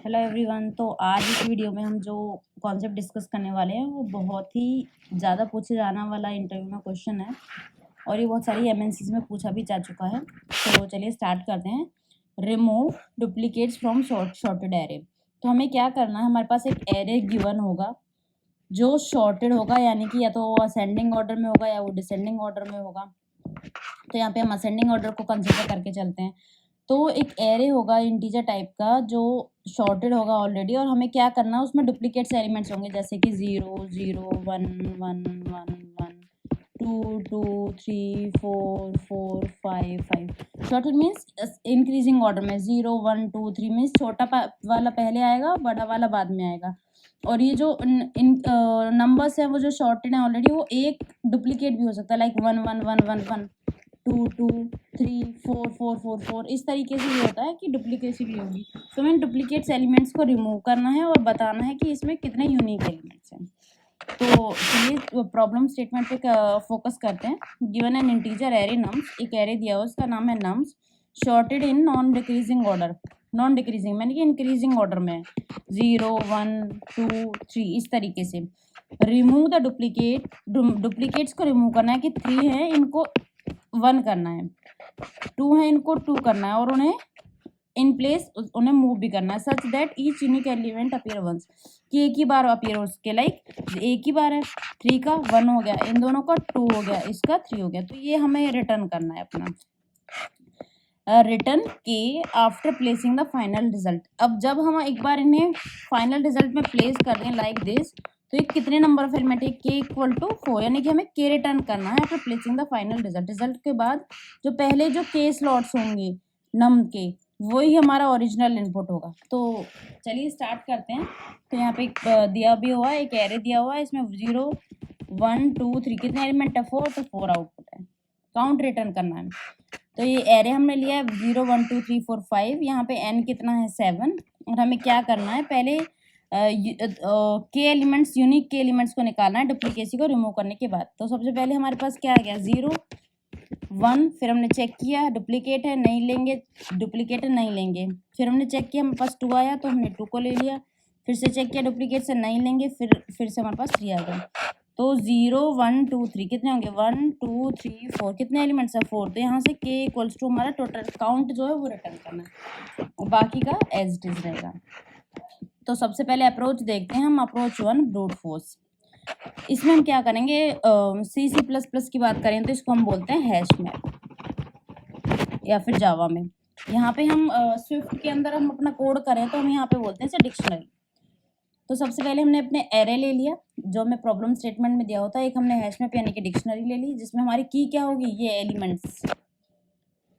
Hello everyone. तो आज इस वीडियो में हम जो कॉन्सेप्ट डिस्कस करने वाले हैं वो बहुत ही ज़्यादा पूछे जाने वाला इंटरव्यू में क्वेश्चन है और ये बहुत सारी एमएनसीज में पूछा भी जा चुका है। तो चलिए स्टार्ट करते हैं। Remove duplicates from shorted array. तो हमें क्या करना है, हमारे पास एक एरे गिवन होगा जो शॉर्टेड होगा, यानी कि या तो वो असेंडिंग ऑर्डर में होगा या वो डिसेंडिंग ऑर्डर में होगा। तो यहाँ पे हम असेंडिंग ऑर्डर को कंसिडर करके चलते हैं। तो एक एरे होगा इंटीजर टाइप का जो शॉर्टेड होगा ऑलरेडी, और हमें क्या करना है, उसमें डुप्लीकेट्स एलिमेंट्स होंगे जैसे कि 0 0 1 1 1 1 2 2 3 4 4 5 5। शॉर्टेड मीन्स इंक्रीजिंग ऑर्डर में 0 1 2 3 मीन्स छोटा वाला पहले आएगा, बड़ा वाला बाद में आएगा। और ये जो नंबर्स हैं वो जो शॉर्टेड हैं ऑलरेडी, वो एक डुप्लीकेट भी हो सकता है, लाइक 1 1 1 1 1 2 2 3 4 4 4 4। इस तरीके से ये होता है कि डुप्लीकेसी भी होगी। तो हमें डुप्लीकेट्स एलिमेंट्स को रिमूव करना है और बताना है कि इसमें कितने यूनिक एलिमेंट्स हैं। तो चलिए प्रॉब्लम स्टेटमेंट पे फोकस करते हैं। Given an integer array nums, एक एरे दिया हुआ उसका नाम है nums, shorted in non decreasing order. Non decreasing यानी कि इंक्रीजिंग ऑर्डर में 0 1 2 3 इस तरीके से। रिमूव द डुप्लीकेट्स को रिमूव करना है कि 3 है इनको 1 करना है, 2 है इनको 2 करना है, और उन्हें इन प्लेस उन्हें मूव भी करना है such that each unique element appear once, कि एक ही बार अपीयर हो उसके। लाइक एक ही बार है, 3 का 1 हो गया, इन दोनों का 2 हो गया, इसका 3 हो गया। तो ये हमें रिटर्न करना है अपना रिटर्न के after placing the final result. अब जब हम एक बार इन्हें फाइनल रिजल्ट में प्लेस कर दें लाइक दिस, तो ये कितने नंबर ऑफ एलिमेंट है, k इक्वल टू 4, यानी कि हमें k रिटर्न करना है after placing the final result. Result के बाद जो पहले जो k स्लॉट्स होंगे नम के, वही हमारा ओरिजिनल इनपुट होगा। तो चलिए स्टार्ट करते हैं। तो यहाँ पे एक दिया भी हुआ है, एक एरे दिया हुआ है, इसमें 0 1 2 3 कितने एलिमेंट है, 4, तो 4 आउटपुट है। काउंट रिटर्न करना है। तो ये एरे हमने लिया है 0 1 2 3 4 5, यहाँ पे n कितना है 7, और हमें क्या करना है, पहले के एलिमेंट्स, यूनिक के एलिमेंट्स को निकालना है डुप्लीकेसी को रिमूव करने के बाद। तो सबसे पहले हमारे पास क्या आ गया 0 1, फिर हमने चेक किया डुप्लीकेट है नहीं लेंगे, डुप्लीकेट है नहीं लेंगे, फिर हमने चेक किया हमारे पास 2 आया तो हमने 2 को ले लिया, फिर से चेक किया डुप्लीकेट से नहीं लेंगे, फिर से हमारे पास 3 आ गया। तो 0 1 2 3 कितने होंगे 1 2 3 4, कितने एलिमेंट्स है 4। तो यहाँ से k इक्वल्स टू हमारा टोटल काउंट जो है वो रिटर्न करना है, और बाकी का एज इट इज रहेगा। तो सबसे पहले अप्रोच देखते हैं हम, अप्रोच 1 ब्रूट फोर्स। इसमें हम क्या करेंगे, C++ की बात करें तो इसको हम बोलते हैं हैश मैप या फिर जावा में। यहाँ पे हम स्विफ्ट के अंदर हम अपना कोड करें तो हम यहाँ पे बोलते हैं इसे डिक्शनरी। तो सबसे पहले हमने अपने एरे ले लिया जो हमें प्रॉब्लम स्टेटमेंट में दिया होता है, एक हमने हैश मैप यानी कि डिक्शनरी ले ली, जिसमें हमारी की क्या होगी, ये एलिमेंट्स,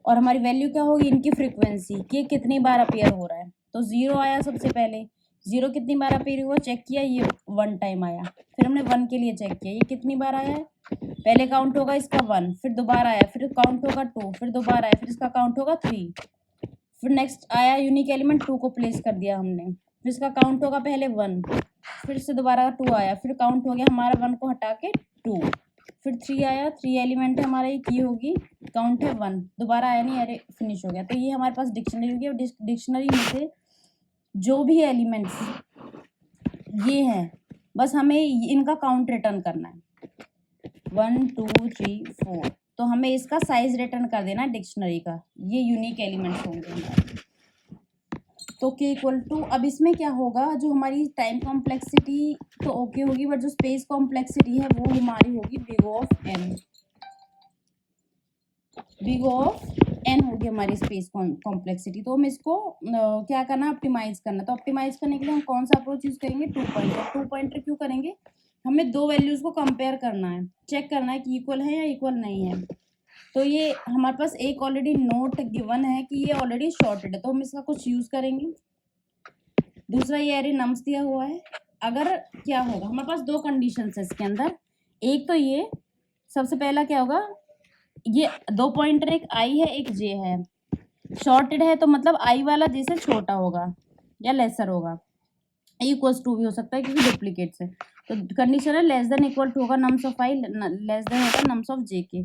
और हमारी वैल्यू क्या होगी, इनकी फ्रीक्वेंसी, कि कितनी बार अपीयर हो रहा है। तो 0 आया सबसे पहले, 0 कितनी बार अपीयर हुआ चेक किया, ये 1 टाइम आया। फिर हमने 1 के लिए चेक किया, ये कितनी बार आया है, पहले काउंट होगा इसका 1, फिर दोबारा आया, फिर काउंट होगा 2, फिर दोबारा आया, फिर इसका काउंट होगा 3, फिर नेक्स्ट आया यूनिक एलिमेंट 2 को प्लेस कर दिया हमने, फिर इसका काउंट होगा पहले 1, फिर से दोबारा 2 आया, फिर काउंट हो गया हमारा 1 को हटा के 2, फिर 3 आया, 3 एलिमेंट है हमारा, ये की होगी, काउंट है 1, दोबारा आया नहीं, अरे फिनिश हो गया। तो ये हमारे पास डिक्शनरी होगी, और डिक्शनरी में से जो भी एलिमेंट्स ये हैं बस हमें इनका काउंट रिटर्न करना है 1 2 3 4। तो हमें इसका साइज रिटर्न कर देना है डिक्शनरी का, ये यूनिक एलिमेंट्स होंगे हमारे। तो k इक्वल टू, अब इसमें क्या होगा, जो हमारी टाइम कॉम्प्लेक्सिटी तो ओके होगी, बट जो स्पेस कॉम्प्लेक्सिटी है वो हमारी होगी big of n, big of n होगी हमारी स्पेस कॉम्प्लेक्सिटी। तो हम इसको क्या करना है, ऑप्टिमाइज करना। तो ऑप्टिमाइज करने के लिए हम कौन सा अप्रोच यूज करेंगे, 2 पॉइंटर। 2 पॉइंटर क्यों करेंगे, हमें 2 वैल्यूज को कंपेयर करना है, चेक करना है कि इक्वल है या इक्वल नहीं है। तो ये हमारे पास एक ऑलरेडी नोट गिवन है कि ये ऑलरेडी शॉर्टेड है, तो हम इसका कुछ यूज करेंगे। दूसरा ये एरे नम्स दिया हुआ है, अगर क्या होगा, हमारे पास 2 कंडीशन है इसके अंदर। एक तो ये सबसे पहला क्या होगा, ये 2 पॉइंटर, एक i है एक j है, शॉर्टेड है तो मतलब i वाला j से छोटा होगा या लेसर होगा, इक्वल्स टू भी हो सकता है क्योंकि डुप्लीकेट से। तो कंडीशन है लेस देन इक्वल टू होगा nums of i, less than होगा नम्स ऑफ j के।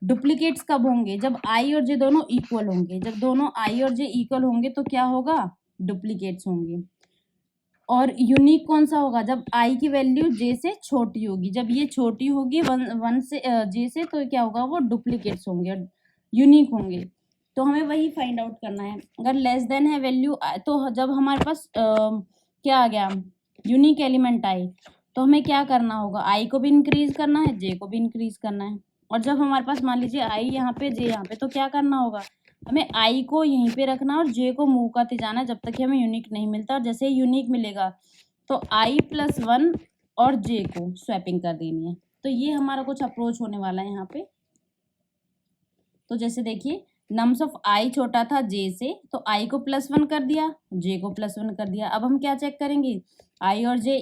डुप्लीकेट्स कब होंगे, जब i और j दोनों इक्वल होंगे। जब दोनों i और j इक्वल होंगे तो क्या होगा, डुप्लीकेट्स होंगे। और यूनिक कौन सा होगा, जब आई की वैल्यू जे से छोटी होगी। जब ये छोटी होगी वन से जे से, तो क्या होगा, वो डुप्लीकेट्स होंगे और यूनिक होंगे। तो हमें वही फाइंड आउट करना है। अगर लेस देन है वैल्यू, तो जब हमारे पास क्या आ गया, यूनिक एलिमेंट आई, तो हमें क्या करना होगा, आई को भी इंक्रीज करना है, जे को भी इंक्रीज करना है। और जब हमारे पास मान लीजिए आई यहाँ पे, जे यहाँ पे, तो क्या करना होगा, हमें आई को यहीं पे रखना और जे को मूव करते जाना जब तक कि हमें यूनिक नहीं मिलता। और जैसे ही यूनिक मिलेगा तो आई प्लस वन और जे को स्वैपिंग कर देनी है। तो ये हमारा कुछ अप्रोच होने वाला है यहाँ पे। तो जैसे देखिए, नम्स ऑफ आई छोटा था जे से, तो आई को प्लस वन कर दिया, जे को प्लस वन कर दिया। अब हम क्या चेक करेंगे, आई और जे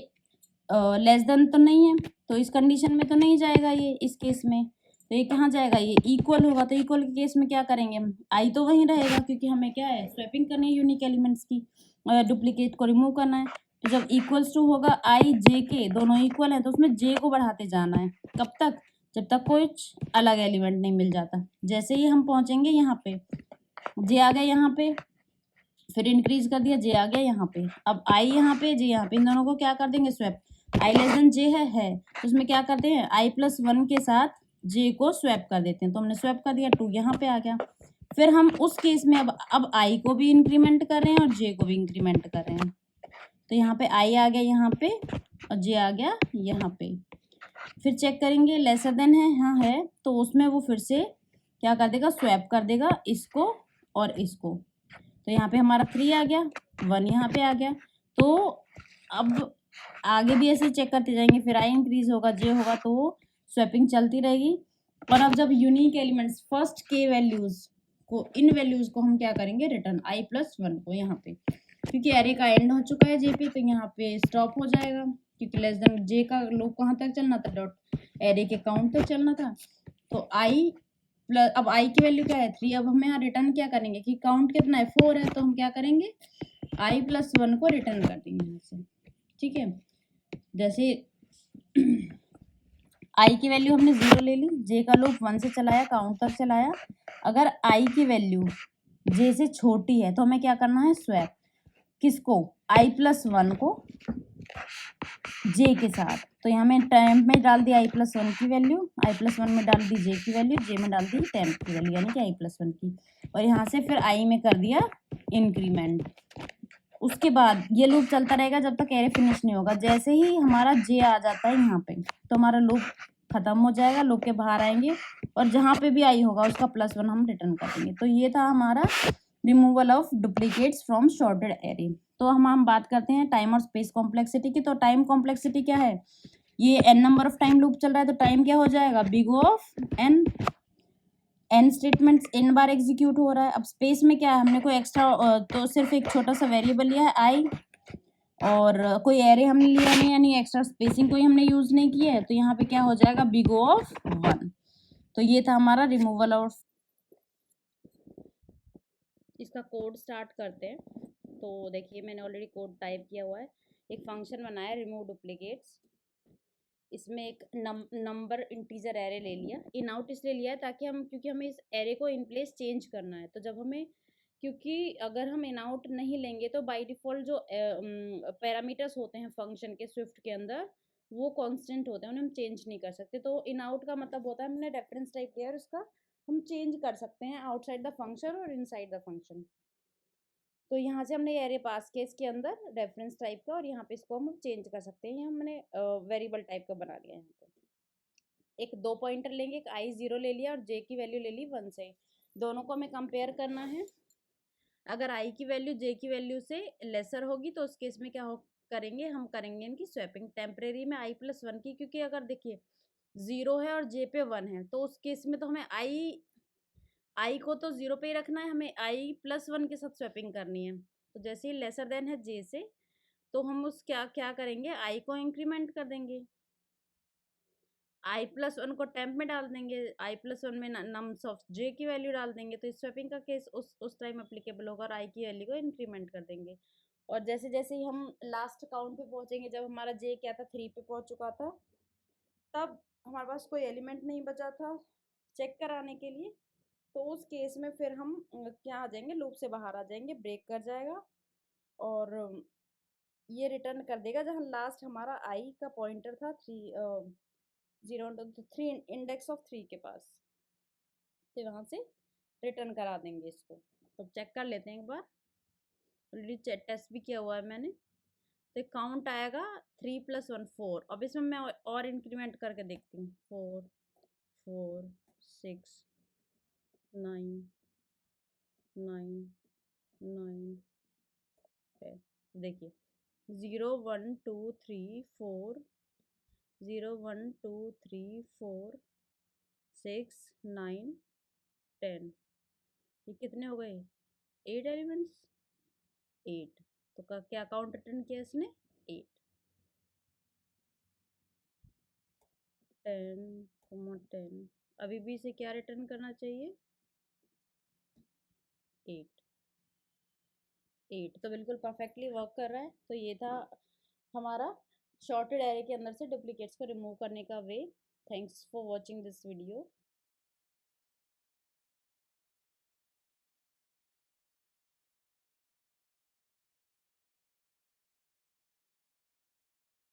लेस देन तो नहीं है, तो इस कंडीशन में तो नहीं जाएगा ये, इस केस में। तो ये कहाँ जाएगा, ये इक्वल होगा। तो इक्वल के केस में क्या करेंगे हम, आई तो वहीं रहेगा, क्योंकि हमें क्या है, स्वैपिंग करनी है यूनिक एलिमेंट्स की, डुप्लीकेट को रिमूव करना है। तो जब इक्वल्स टू होगा आई जे के, दोनों इक्वल है, तो उसमें जे को बढ़ाते जाना है। कब तक, जब तक कुछ अलग एलिमेंट नहीं मिल जाता। जैसे ही हम पहुंचेंगे यहाँ पे, जे आ गया यहाँ पे, फिर इंक्रीज कर दिया, जे आ गया यहाँ पे। अब आई यहाँ पे, जे यहाँ पे, इन दोनों को क्या कर देंगे, स्वैप। आई लेस देन जे है, तो उसमें क्या करते हैं, आई प्लस वन के साथ जे को स्वैप कर देते हैं। तो हमने स्वैप कर दिया, टू यहाँ पे आ गया। फिर हम उस केस में अब आई को भी इंक्रीमेंट कर रहे हैं और जे को भी इंक्रीमेंट कर रहे हैं। तो यहाँ पे आई आ गया यहाँ पे और जे आ गया यहाँ पे। फिर चेक करेंगे, लेसर देन है, हाँ है, तो उसमें वो फिर से क्या कर देगा, स्वैप कर देगा इसको और इसको। तो यहाँ पे हमारा 3 आ गया, 1 यहाँ पे आ गया। तो अब आगे भी ऐसे चेक करते जाएंगे, फिर आई इंक्रीज होगा, जे होगा, तो स्वैपिंग चलती रहेगी। और अब जब यूनिक एलिमेंट्स फर्स्ट के वैल्यूज को, इन वैल्यूज को हम क्या करेंगे, रिटर्न आई प्लस वन को यहाँ पे, क्योंकि एरे का एंड हो चुका है जे पे, तो यहाँ पे स्टॉप हो जाएगा, क्योंकि लेस देन जे का लूप कहाँ तक चलना था, डॉट एरे के काउंट तक चलना था। तो आई प्लस, अब आई की वैल्यू क्या है, 3। अब हमें यहाँ रिटर्न क्या करेंगे, कि काउंट कितना है, 4 है, तो हम क्या करेंगे, आई प्लस वन को रिटर्न कर देंगे यहाँ से। ठीक है, जैसे आई की वैल्यू हमने 0 ले ली, जे का लूप 1 से चलाया, काउंट तक चलाया। अगर आई की वैल्यू जे से छोटी है, तो हमें क्या करना है, स्वैप। किसको, आई प्लस वन को जे के साथ। तो यहाँ में टेम्प में डाल दी आई प्लस वन की वैल्यू, आई प्लस वन में डाल दी जे की वैल्यू, जे में डाल दी टेम्प की वैल्यू, यानी कि आई प्लस वन की। और यहाँ से फिर आई में कर दिया इंक्रीमेंट। उसके बाद ये लूप चलता रहेगा जब तक एरे फिनिश नहीं होगा। जैसे ही हमारा जे आ जाता है यहाँ पे, तो हमारा लूप खत्म हो जाएगा, लूप के बाहर आएंगे, और जहाँ पे भी आई होगा उसका प्लस वन हम रिटर्न कर देंगे। तो ये था हमारा removal of duplicates from shorted array. तो हम बात करते हैं टाइम और स्पेस कॉम्प्लेक्सिटी की। तो टाइम कॉम्प्लेक्सिटी क्या है, ये n number of time loop चल रहा है, तो टाइम क्या हो जाएगा, big of n statements n bar execute हो रहा है। अब स्पेस में क्या है, हमने कोई एक्स्ट्रा, तो सिर्फ एक छोटा सा वेरिएबल लिया है आई, और कोई एरे हमने लिया नहीं, यानी एक्स्ट्रा स्पेसिंग कोई हमने यूज नहीं की है। तो यहाँ पे क्या हो जाएगा, बिग ऑफ 1। तो ये था हमारा रिमूवल ऑफ। इसका कोड स्टार्ट करते हैं। तो देखिए, मैंने ऑलरेडी कोड टाइप किया हुआ है। एक फंक्शन बनाया, रिमूव डुप्लीकेट्स। इसमें एक नंबर इंटीजर एरे ले लिया। इन आउट इसलिए लिया है ताकि क्योंकि हमें इस एरे को इन प्लेस चेंज करना है। तो जब हमें, क्योंकि अगर हम इन आउट नहीं लेंगे तो बाय डिफ़ॉल्ट जो पैरामीटर्स होते हैं फंक्शन के स्विफ्ट के अंदर, वो कांस्टेंट होते हैं, उन्हें हम चेंज नहीं कर सकते। तो इन आउट का मतलब होता है, हमने रेफरेंस टाइप लिया है, उसका हम चेंज कर सकते हैं आउटसाइड द फंक्शन और इनसाइड द फंक्शन। तो यहाँ से हमने ये एरे पास किया इसके अंदर रेफरेंस टाइप का, और यहाँ पे इसको हम चेंज कर सकते हैं। ये हमने वेरिएबल टाइप का बना लिया है। यहाँ पे एक 2 पॉइंटर लेंगे, एक आई 0 ले लिया और जे की वैल्यू ले ली 1 से। दोनों को हमें कंपेयर करना है। अगर आई की वैल्यू जे की वैल्यू से लेसर होगी तो उस केस में क्या करेंगे, हम करेंगे इनकी स्वैपिंग टेम्परेरी में आई प्लस वन की। क्योंकि अगर देखिए 0 है और जे पे 1 है, तो उस केस में तो हमें आई को तो 0 पे ही रखना है, हमें आई प्लस वन के साथ स्वैपिंग करनी है। तो जैसे ही लेसर देन है जे से, तो हम उस क्या क्या करेंगे, आई को इंक्रीमेंट कर देंगे, आई प्लस वन को टेम्प में डाल देंगे, आई प्लस वन में नम्स ऑफ जे की वैल्यू डाल देंगे। तो इस स्वैपिंग का केस उस टाइम अप्लीकेबल होगा, और आई की वैल्यू को इंक्रीमेंट कर देंगे। और जैसे जैसे ही हम लास्ट काउंट पे पहुंचेंगे, जब हमारा जे क्या था, 3 पे पहुंच चुका था, तब हमारे पास कोई एलिमेंट नहीं बचा था चेक कराने के लिए। तो उस केस में फिर हम क्या आ जाएंगे, लूप से बाहर आ जाएंगे, ब्रेक कर जाएगा। और ये रिटर्न कर देगा जहाँ लास्ट हमारा आई का पॉइंटर था 3 इंडेक्स ऑफ 3 के पास, तो वहाँ से रिटर्न करा देंगे इसको। तो चेक कर लेते हैं एक बार, ऑलरेडी टेस्ट भी किया हुआ है मैंने। तो काउंट आएगा 3 + 1 4। अब इसमें मैं और इंक्रीमेंट करके देखती हूँ, 4 4 6 9 9 9 10। देखिए 0 1 2 3 4 0 1 2 3 4 6 9 10। ये कितने हो गए? 8 एलिमेंट्स, 8। तो क्या काउंट रिटर्न किया इसने? 8। 10 10। अभी भी इसे क्या रिटर्न करना चाहिए? 8। 8 तो बिल्कुल परफेक्टली वर्क कर रहा है। तो ये था हमारा शॉर्टेड एरे के अंदर से डुप्लीकेट्स को रिमूव करने का way. Thanks for watching this video.